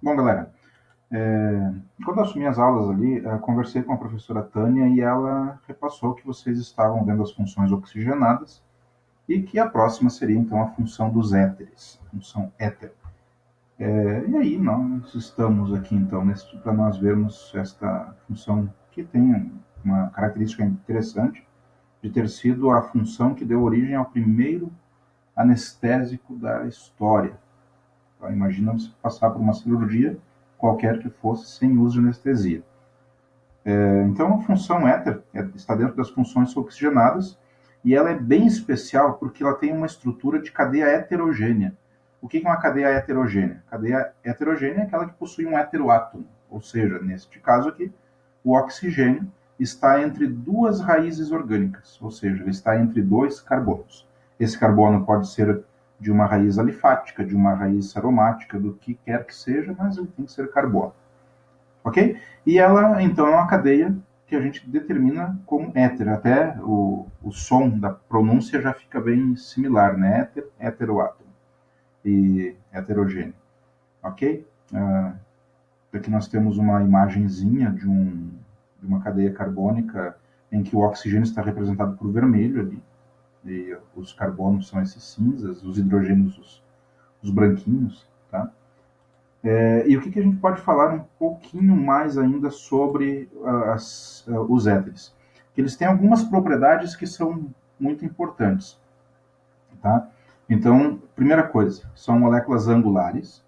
Bom, galera, quando eu assumi as aulas ali, conversei com a professora Tânia e ela repassou que vocês estavam vendo as funções oxigenadas e que a próxima seria então a função dos éteres, a função éter. E aí nós estamos aqui então para nós vermos esta função que tem uma característica interessante de ter sido a função que deu origem ao primeiro anestésico da história. Então, imagina você passar por uma cirurgia, qualquer que fosse, sem uso de anestesia. Então, a função éter está dentro das funções oxigenadas e ela é bem especial porque ela tem uma estrutura de cadeia heterogênea. O que é uma cadeia heterogênea? Cadeia heterogênea é aquela que possui um heteroátomo, ou seja, neste caso aqui, o oxigênio está entre duas raízes orgânicas, ou seja, ele está entre dois carbonos. Esse carbono pode ser de uma raiz alifática, de uma raiz aromática, do que quer que seja, mas ele tem que ser carbono. Ok? E ela, então, é uma cadeia que a gente determina como éter. Até o som da pronúncia já fica bem similar, né? Éter, heteroátomo e heterogêneo. Ok? Aqui nós temos uma imagenzinha de uma cadeia carbônica em que o oxigênio está representado por vermelho ali, e os carbonos são esses cinzas, os hidrogênios os branquinhos, tá? E o que a gente pode falar um pouquinho mais ainda sobre os éteres? Que eles têm algumas propriedades que são muito importantes, tá? Então, primeira coisa, são moléculas angulares,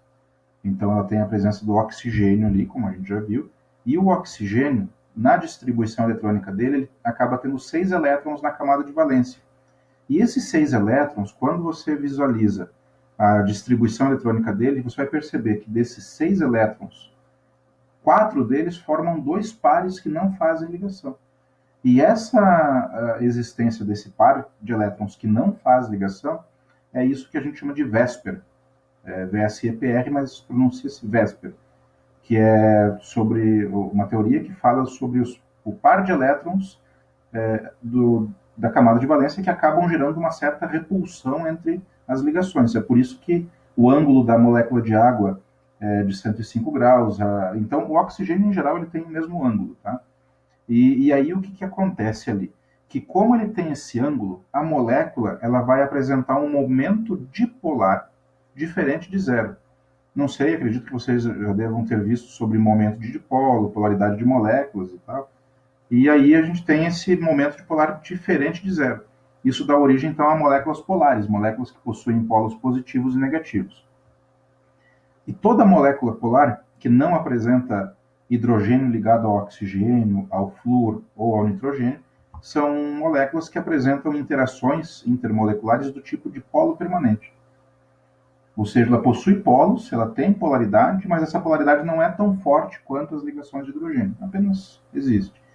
então ela tem a presença do oxigênio ali, como a gente já viu, e o oxigênio, na distribuição eletrônica dele, ele acaba tendo 6 elétrons na camada de valência. E esses 6 elétrons, quando você visualiza a distribuição eletrônica dele, você vai perceber que desses 6 elétrons, 4 deles formam dois pares que não fazem ligação. E essa existência desse par de elétrons que não faz ligação é isso que a gente chama de VESPER, VSEPR, mas pronuncia-se VESPER, que é sobre uma teoria que fala sobre o par de elétrons da camada de valência que acabam gerando uma certa repulsão entre as ligações. É por isso que o ângulo da molécula de água é de 105 graus. Então, o oxigênio, em geral, ele tem o mesmo ângulo. Tá? E aí, o que acontece ali? Que como ele tem esse ângulo, a molécula ela vai apresentar um momento dipolar diferente de zero. Não sei, acredito que vocês já devam ter visto sobre momento de dipolo, polaridade de moléculas e tal. E aí a gente tem esse momento de polar diferente de zero. Isso dá origem, então, a moléculas polares, moléculas que possuem polos positivos e negativos. E toda molécula polar que não apresenta hidrogênio ligado ao oxigênio, ao flúor ou ao nitrogênio, são moléculas que apresentam interações intermoleculares do tipo de polo permanente. Ou seja, ela possui polos, ela tem polaridade, mas essa polaridade não é tão forte quanto as ligações de hidrogênio, apenas existe.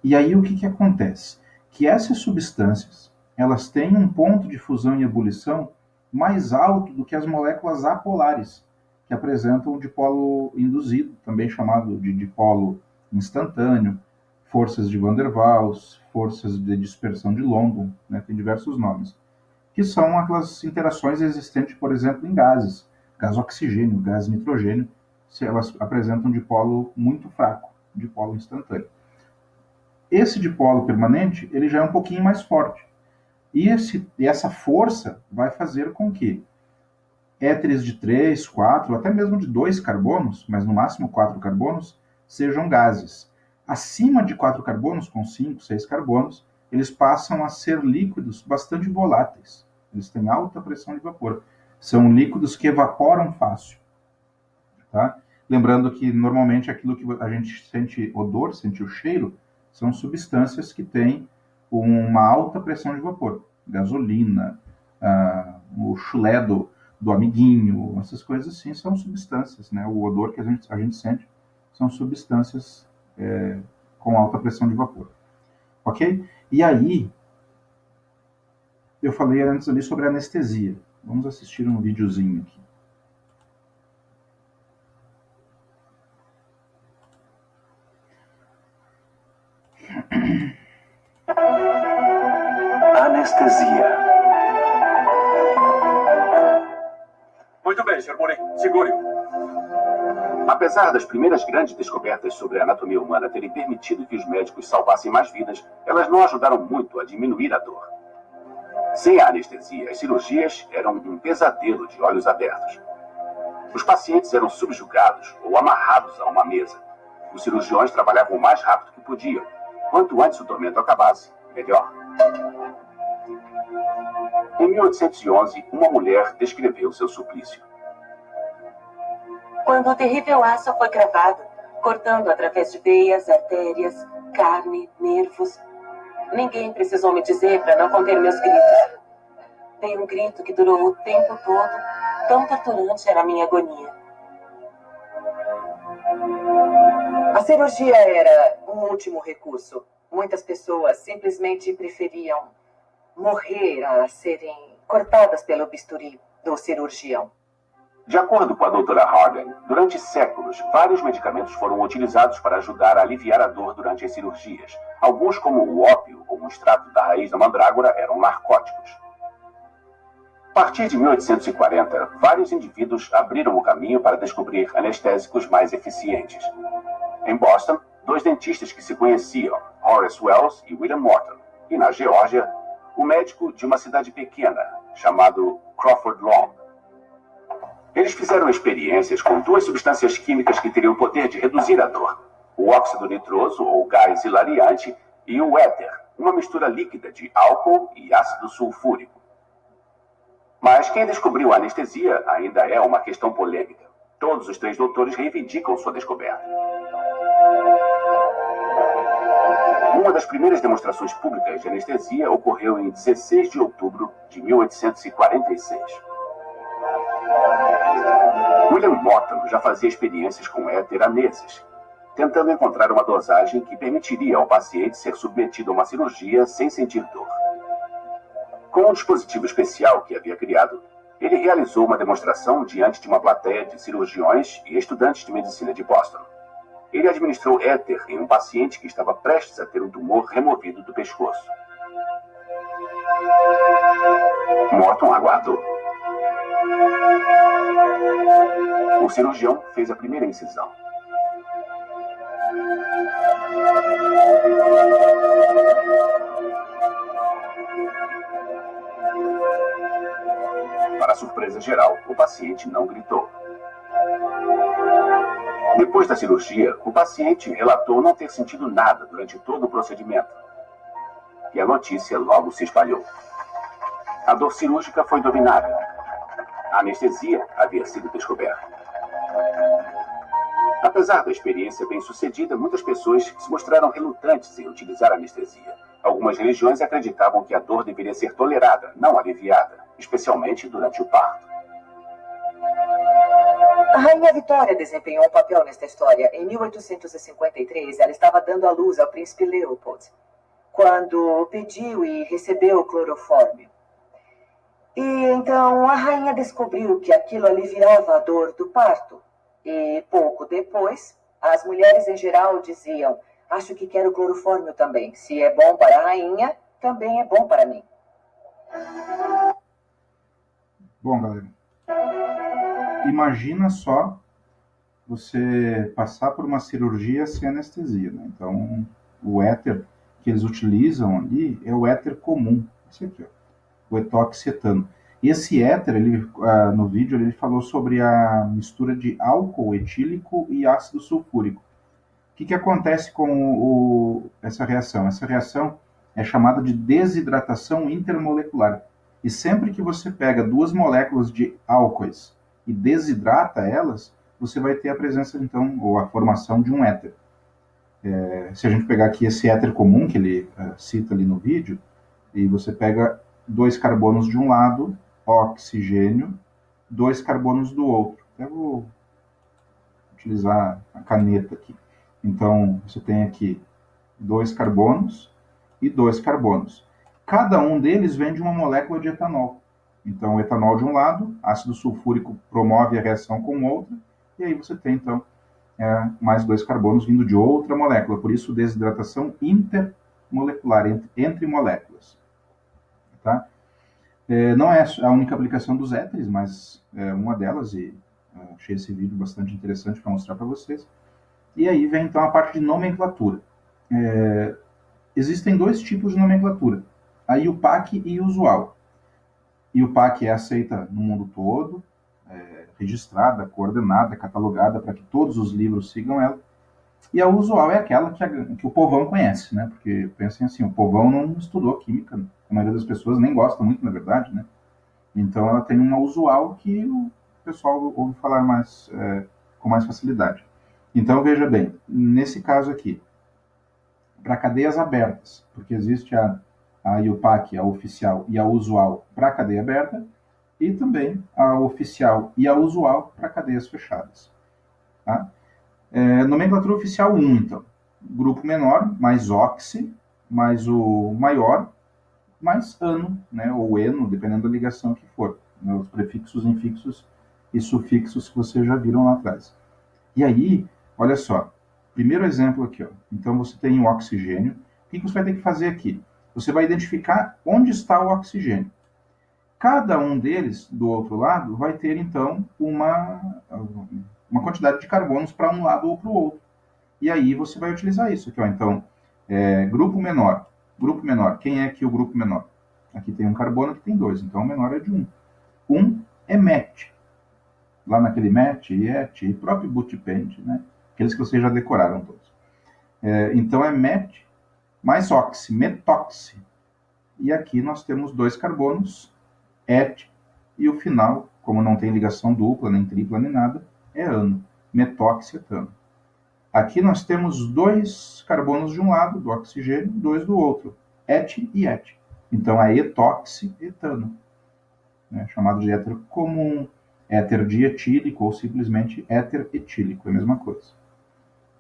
E aí o que acontece? Que essas substâncias, elas têm um ponto de fusão e ebulição mais alto do que as moléculas apolares, que apresentam o dipolo induzido, também chamado de dipolo instantâneo, forças de Van der Waals, forças de dispersão de London, né, tem diversos nomes, que são aquelas interações existentes, por exemplo, em gases, gás oxigênio, gás nitrogênio, se elas apresentam dipolo muito fraco, dipolo instantâneo. Esse dipolo permanente, ele já é um pouquinho mais forte. E essa força vai fazer com que éteres de 3, 4, até mesmo de 2 carbonos, mas no máximo 4 carbonos, sejam gases. Acima de 4 carbonos, com 5, 6 carbonos, eles passam a ser líquidos bastante voláteis. Eles têm alta pressão de vapor. São líquidos que evaporam fácil. Tá? Lembrando que normalmente aquilo que a gente sente odor, sente o cheiro, são substâncias que têm uma alta pressão de vapor. Gasolina, o chulé do amiguinho, essas coisas assim são substâncias. Né? O odor que a gente sente são substâncias com alta pressão de vapor. Ok? E aí, eu falei antes ali sobre anestesia. Vamos assistir um videozinho aqui. Anestesia. Muito bem, Sr. Monet. Segure-o. Apesar das primeiras grandes descobertas sobre a anatomia humana terem permitido que os médicos salvassem mais vidas, elas não ajudaram muito a diminuir a dor. Sem a anestesia, as cirurgias eram um pesadelo de olhos abertos. Os pacientes eram subjugados ou amarrados a uma mesa. Os cirurgiões trabalhavam o mais rápido que podiam. Quanto antes o tormento acabasse, melhor. Em 1811, uma mulher descreveu seu suplício. Quando o terrível aço foi cravado, cortando através de veias, artérias, carne, nervos, ninguém precisou me dizer para não conter meus gritos. Dei um grito que durou o tempo todo, tão torturante era a minha agonia. A cirurgia era um último recurso. Muitas pessoas simplesmente preferiam morrer a serem cortadas pelo bisturi do cirurgião. De acordo com a doutora Harden, durante séculos, vários medicamentos foram utilizados para ajudar a aliviar a dor durante as cirurgias. Alguns, como o ópio ou um extrato da raiz da mandrágora, eram narcóticos. A partir de 1840, vários indivíduos abriram o caminho para descobrir anestésicos mais eficientes. Em Boston, 2 dentistas que se conheciam, Horace Wells e William Morton, e na Geórgia, o médico de uma cidade pequena, chamado Crawford Long. Eles fizeram experiências com 2 substâncias químicas que teriam o poder de reduzir a dor: o óxido nitroso, ou gás hilariante, e o éter, uma mistura líquida de álcool e ácido sulfúrico. Mas quem descobriu a anestesia ainda é uma questão polêmica. Todos os 3 doutores reivindicam sua descoberta. Uma das primeiras demonstrações públicas de anestesia ocorreu em 16 de outubro de 1846. William Morton já fazia experiências com éter há meses, tentando encontrar uma dosagem que permitiria ao paciente ser submetido a uma cirurgia sem sentir dor. Com um dispositivo especial que havia criado, ele realizou uma demonstração diante de uma plateia de cirurgiões e estudantes de medicina de Boston. Ele administrou éter em um paciente que estava prestes a ter um tumor removido do pescoço. Morton aguardou. O cirurgião fez a primeira incisão. Para surpresa geral, o paciente não gritou. Depois da cirurgia, o paciente relatou não ter sentido nada durante todo o procedimento. E a notícia logo se espalhou. A dor cirúrgica foi dominada. A anestesia havia sido descoberta. Apesar da experiência bem-sucedida, muitas pessoas se mostraram relutantes em utilizar a anestesia. Algumas religiões acreditavam que a dor deveria ser tolerada, não aliviada, especialmente durante o parto. A Rainha Vitória desempenhou um papel nesta história. Em 1853, ela estava dando à luz ao príncipe Leopold, quando pediu e recebeu o clorofórmio. E então a rainha descobriu que aquilo aliviava a dor do parto. E pouco depois, as mulheres em geral diziam: acho que quero clorofórmio também. Se é bom para a rainha, também é bom para mim. Bom, galera, imagina só você passar por uma cirurgia sem anestesia, né? Então, o éter que eles utilizam ali é o éter comum, esse aqui, ó, o etoxetano. Esse éter, ele, no vídeo, ele falou sobre a mistura de álcool etílico e ácido sulfúrico. O que acontece com essa reação? Essa reação é chamada de desidratação intermolecular. E sempre que você pega 2 moléculas de álcoois e desidrata elas, você vai ter a presença, então, ou a formação de um éter. Se a gente pegar aqui esse éter comum, que ele cita ali no vídeo, e você pega 2 carbonos de um lado, oxigênio, 2 carbonos do outro. Eu vou utilizar a caneta aqui. Então, você tem aqui 2 carbonos e 2 carbonos. Cada um deles vem de uma molécula de etanol. Então, o etanol de um lado, ácido sulfúrico promove a reação com outra, e aí você tem, então, mais 2 carbonos vindo de outra molécula. Por isso, desidratação intermolecular, entre moléculas. Tá? Não é a única aplicação dos éteres, mas é uma delas, e Achei esse vídeo bastante interessante para mostrar para vocês. E aí vem então a parte de nomenclatura. Existem dois tipos de nomenclatura, a IUPAC e usual. IUPAC é aceita no mundo todo, registrada, coordenada, catalogada para que todos os livros sigam ela. E a usual é aquela que o povão conhece, né? Porque pensem assim, o povão não estudou química, a maioria das pessoas nem gosta muito, na verdade, né? Então ela tem uma usual que o pessoal ouve falar com mais facilidade. Então veja bem, nesse caso aqui, para cadeias abertas, porque existe a IUPAC, a oficial, e a usual para cadeia aberta, e também a oficial e a usual para cadeias fechadas. Tá? Nomenclatura oficial 1, então. Grupo menor, mais oxi, mais o maior, mais ano, né, ou eno, dependendo da ligação que for. Né, os prefixos, infixos e sufixos que vocês já viram lá atrás. E aí, olha só, primeiro exemplo aqui, ó. Então você tem o oxigênio. O que você vai ter que fazer aqui? Você vai identificar onde está o oxigênio. Cada um deles, do outro lado, vai ter, então, uma quantidade de carbonos para um lado ou para o outro. E aí você vai utilizar isso aqui, ó. Então, grupo menor. Grupo menor. Quem é aqui o grupo menor? Aqui tem um carbono, aqui tem 2. Então, o menor é de 1. 1 é MET. Lá naquele MET, IET e próprio Butipend, né? Aqueles que vocês já decoraram todos. Então, é MET mais oxi, metoxi. E aqui nós temos 2 carbonos, ET, e o final, como não tem ligação dupla, nem tripla, nem nada, é ano, metoxietano. Aqui nós temos 2 carbonos de um lado, do oxigênio, 2 do outro, ET e ET. Então é etoxietano, né, chamado de éter comum, éter dietílico ou simplesmente éter etílico, é a mesma coisa.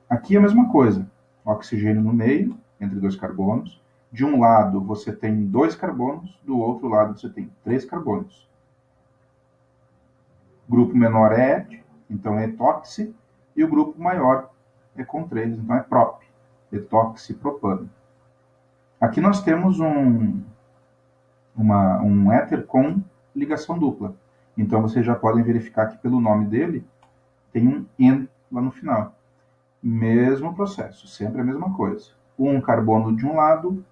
Aqui é a mesma coisa, oxigênio no meio, entre 2 carbonos. De um lado você tem 2 carbonos, do outro lado você tem 3 carbonos. Grupo menor é ET, então é etoxi, e o grupo maior é com 3, então é prop, etoxipropano. Aqui nós temos um éter com ligação dupla. Então vocês já podem verificar que pelo nome dele tem um en lá no final. Mesmo processo, sempre a mesma coisa. 1 carbono de um lado,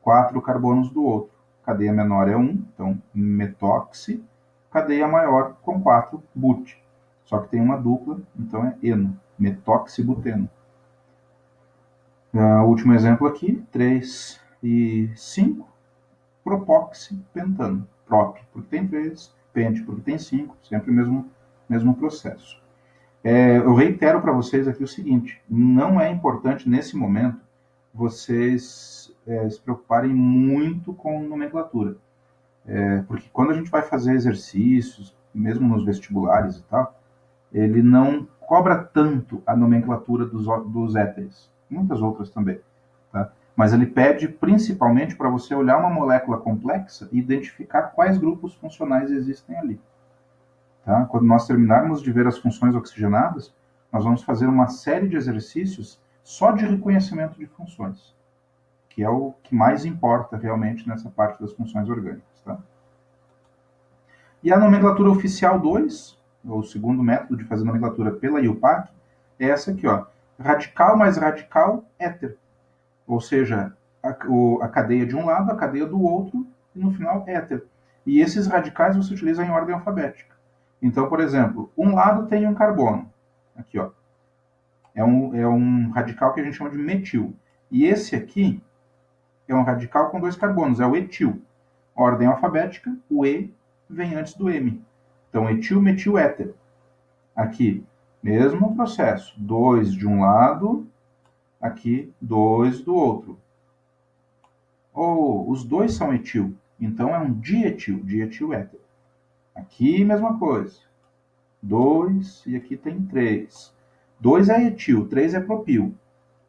4 carbonos do outro. Cadeia menor é 1, então metoxi. Cadeia maior com 4, but. Só que tem uma dupla, então é eno, metoxibuteno. O último exemplo aqui, 3 e 5, propoxipentano. Prop, porque tem 3, pente, porque tem 5, sempre o mesmo processo. Eu reitero para vocês aqui o seguinte, não é importante nesse momento vocês se preocuparem muito com nomenclatura. Porque quando a gente vai fazer exercícios, mesmo nos vestibulares e tal, ele não cobra tanto a nomenclatura dos éteres, muitas outras também, tá? Mas ele pede principalmente para você olhar uma molécula complexa e identificar quais grupos funcionais existem ali. Tá? Quando nós terminarmos de ver as funções oxigenadas, nós vamos fazer uma série de exercícios só de reconhecimento de funções, que é o que mais importa realmente nessa parte das funções orgânicas. Tá? E a nomenclatura oficial 2, o segundo método de fazer nomenclatura pela IUPAC, é essa aqui, ó, radical mais radical éter. Ou seja, a cadeia de um lado, a cadeia do outro, e no final éter. E esses radicais você utiliza em ordem alfabética. Então, por exemplo, um lado tem um carbono. Aqui, ó. É um radical que a gente chama de metil. E esse aqui é um radical com 2 carbonos, é o etil. Ordem alfabética, o E vem antes do M. Então, etil, metil, éter. Aqui, mesmo processo. 2 de um lado, aqui 2 do outro. Os dois são etil. Então, é um dietil, dietil éter. Aqui, mesma coisa. 2 e aqui tem 3. 2 é etil, 3 é propil.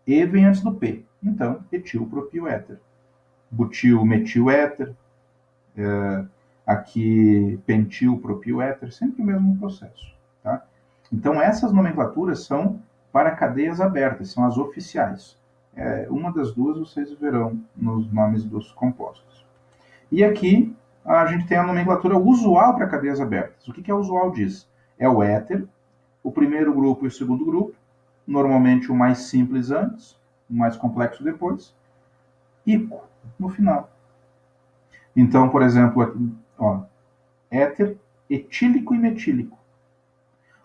E vem antes do P. Então, etil, propil, éter. Butil, metil, éter. Aqui, pentil, propil, éter. Sempre o mesmo processo. Tá? Então, essas nomenclaturas são para cadeias abertas, são as oficiais. Uma das duas vocês verão nos nomes dos compostos. E aqui, a gente tem a nomenclatura usual para cadeias abertas. O que a usual diz? é o éter, o primeiro grupo e o segundo grupo, normalmente o mais simples antes, o mais complexo depois, ico no final. Então, por exemplo, aqui, ó, éter etílico e metílico.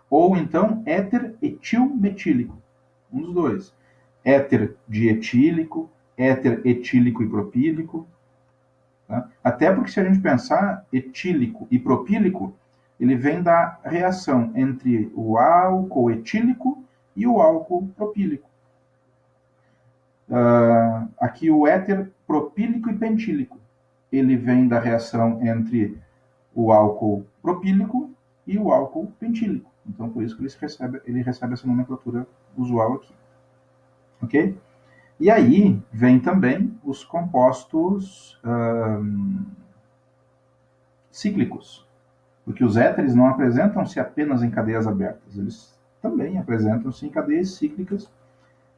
Ou então éter etilmetílico, um dos dois. Éter dietílico, éter etílico e propílico. Tá? Até porque se a gente pensar, etílico e propílico, ele vem da reação entre o álcool etílico e o álcool propílico. Aqui o éter propílico e pentílico, ele vem da reação entre o álcool propílico e o álcool pentílico. Então, por isso que ele recebe essa nomenclatura usual aqui. Ok? E aí vem também os compostos cíclicos, porque os éteres não apresentam-se apenas em cadeias abertas, eles também apresentam-se em cadeias cíclicas,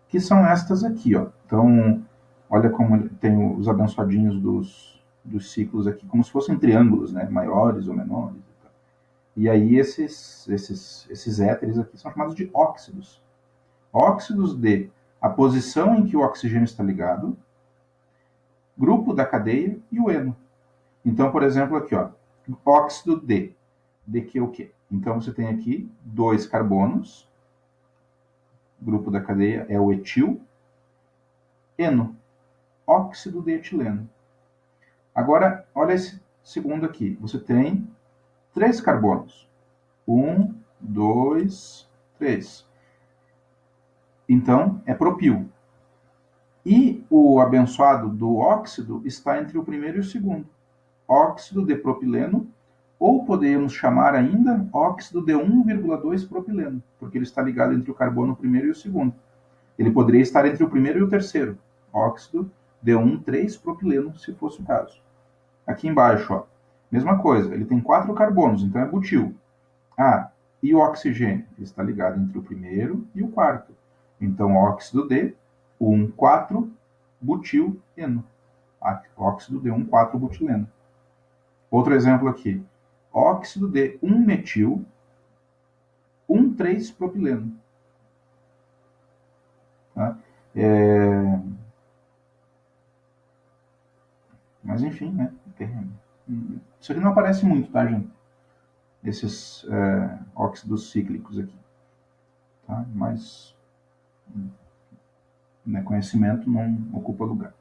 que são estas aqui, ó. Então, olha como tem os abençoadinhos dos ciclos aqui, como se fossem triângulos, né, maiores ou menores. E aí esses éteres aqui são chamados de óxidos. Óxidos de a posição em que o oxigênio está ligado, grupo da cadeia e o eno. Então, por exemplo, aqui, ó, óxido de. De que o quê? Então, você tem aqui 2 carbonos, grupo da cadeia é o etil, eno, óxido de etileno. Agora, olha esse segundo aqui. Você tem 3 carbonos. 1, 2, 3. Então, é propil. E o abençoado do óxido está entre o primeiro e o segundo. Óxido de propileno, ou podemos chamar ainda óxido de 1,2 propileno, porque ele está ligado entre o carbono primeiro e o segundo. Ele poderia estar entre o primeiro e o terceiro. Óxido de 1,3 propileno, se fosse o caso. Aqui embaixo, ó, mesma coisa. Ele tem 4 carbonos, então é butil. E o oxigênio? Ele está ligado entre o primeiro e o quarto. Então, óxido de 1,4 butil-eno. Óxido de 1,4 butileno. Outro exemplo aqui. Óxido de 1-metil, 1,3 propileno. Tá? Mas enfim, né? Isso aqui não aparece muito, tá, gente? Esses óxidos cíclicos aqui. Tá? Mas conhecimento não ocupa lugar.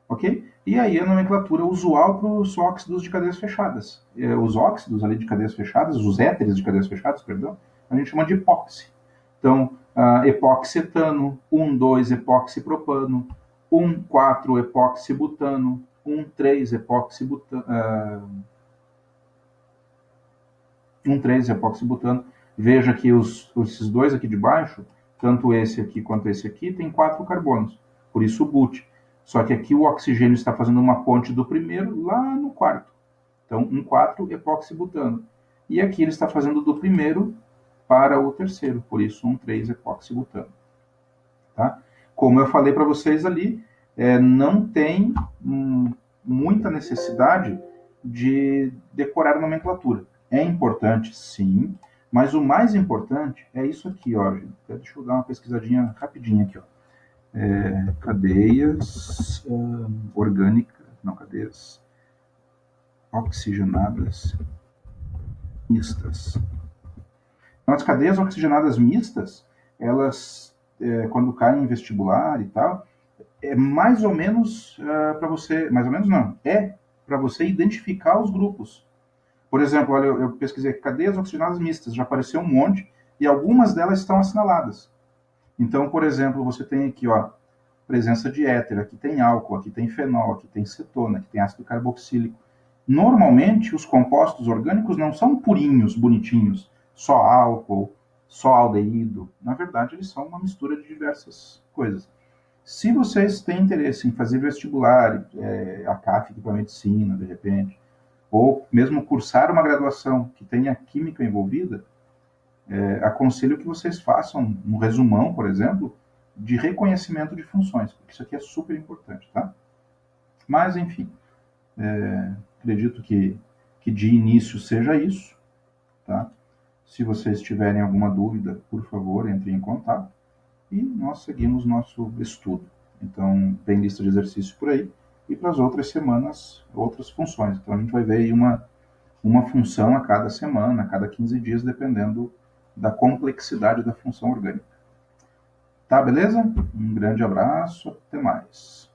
Ok? E aí a nomenclatura usual para os óxidos de cadeias fechadas. Os óxidos ali de cadeias fechadas, os éteres de cadeias fechadas, perdão, a gente chama de epóxi. Então, epoxetano, 1,2 epoxipropano, 1,4 epoxibutano, 1,3 epoxibutano. Veja que esses dois aqui de baixo, tanto esse aqui quanto esse aqui, tem 4 carbonos. Por isso o but. Só que aqui o oxigênio está fazendo uma ponte do primeiro lá no quarto. Então, 1,4 epoxibutano. E aqui ele está fazendo do primeiro para o terceiro. Por isso, 1,3 epoxibutano. Tá? Como eu falei para vocês ali, não tem muita necessidade de decorar a nomenclatura. É importante, sim, mas o mais importante é isso aqui, ó, gente. Deixa eu dar uma pesquisadinha rapidinha aqui, ó. Cadeias orgânicas, não, cadeias oxigenadas mistas. Então, as cadeias oxigenadas mistas, elas, quando caem em vestibular e tal, é mais ou menos para você, mais ou menos não, para você identificar os grupos. Por exemplo, olha, eu pesquisei cadeias oxigenadas mistas, já apareceu um monte, e algumas delas estão assinaladas. Então, por exemplo, você tem aqui, ó, presença de éter, aqui tem álcool, aqui tem fenol, aqui tem cetona, aqui tem ácido carboxílico. Normalmente, os compostos orgânicos não são purinhos, bonitinhos, só álcool, só aldeído. Na verdade, eles são uma mistura de diversas coisas. Se vocês têm interesse em fazer vestibular, a CAFED para medicina, de repente, ou mesmo cursar uma graduação que tenha química envolvida, aconselho que vocês façam um resumão, por exemplo, de reconhecimento de funções, porque isso aqui é super importante, tá? Mas, enfim, acredito que de início seja isso, tá? Se vocês tiverem alguma dúvida, por favor, entrem em contato e nós seguimos nosso estudo. Então, tem lista de exercícios por aí e para as outras semanas, outras funções. Então, a gente vai ver aí uma função a cada semana, a cada 15 dias, dependendo da complexidade da função orgânica. Tá, beleza? Um grande abraço, até mais.